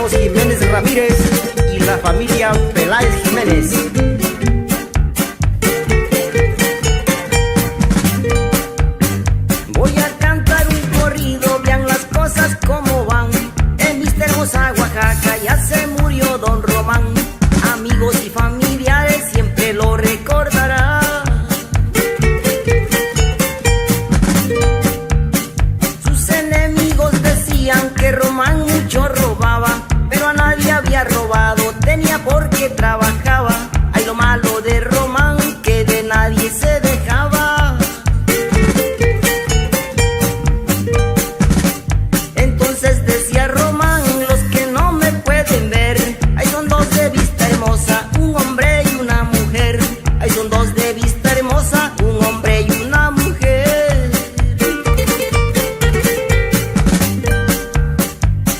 Carlos Jiménez Ramírez y la familia Peláez Jiménez. Voy a cantar un corrido, vean las cosas como van. En Vista Hermosa, Oaxaca, ya se murió don Román. Amigos y familiares siempre lo recordarán. Sus enemigos decían que Román mucho robaba, pero a nadie había robado, tenía porque trabajaba. Ay, lo malo de Román, que de nadie se dejaba. Entonces decía Román, los que no me pueden ver, ahí son dos de Vista Hermosa, un hombre y una mujer. Ahí son dos de Vista Hermosa, un hombre y una mujer.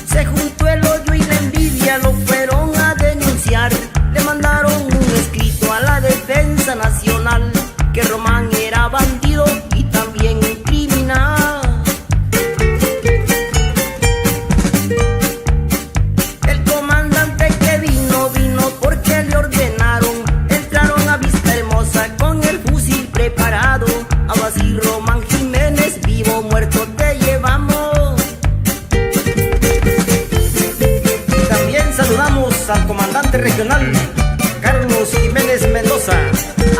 Se juntó el odio y la envidia, lo fueron a denunciar. Le mandaron un escrito a la Defensa Nacional, que Román era bandido y también un criminal. El comandante que vino porque le ordenaron. Entraron a Vista Hermosa con el fusil preparado. Ahora sí, Román Jiménez, vivo o muerto te llevamos. También saludamos al comandante regional Carlos Jiménez Mendoza,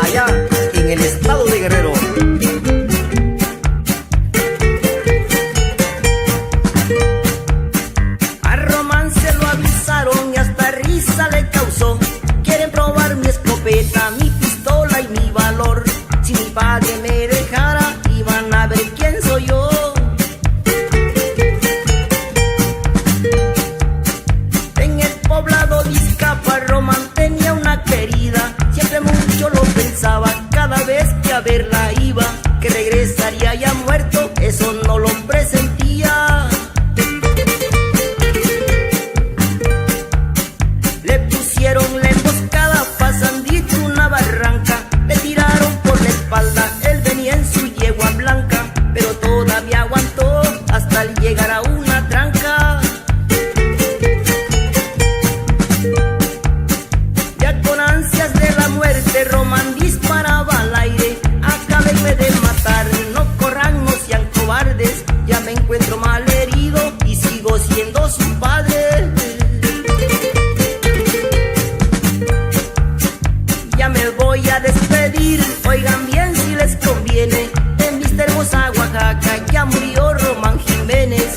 allá en el estado de Guerrero. A Román se lo avisaron y hasta risa le causó. Quieren probar mi escopeta, mi pistola y mi valor. Si mi padre me dejara, iban a ver quién soy yo. En el poblado de Izcapa, Román tenía una querida. Siempre mucho lo pensaba, cada vez que a verla iba. Que regresaría ya muerto, eso no lo presentía. Le pusieron la emboscada, pasandito una barranca. Le tiraron por la espalda, él venía en su yegua blanca, pero todavía aguantó hasta al llegar a una tranca. Ya con ansias de la muerte, Román disparaba al aire. Acábenme de matar, no corran, no sean cobardes. Ya me encuentro mal herido y sigo siendo su padre. Ya me voy a despedir, oigan bien si les conviene. En Vista Hermosa, Oaxaca, ya murió Román Jiménez.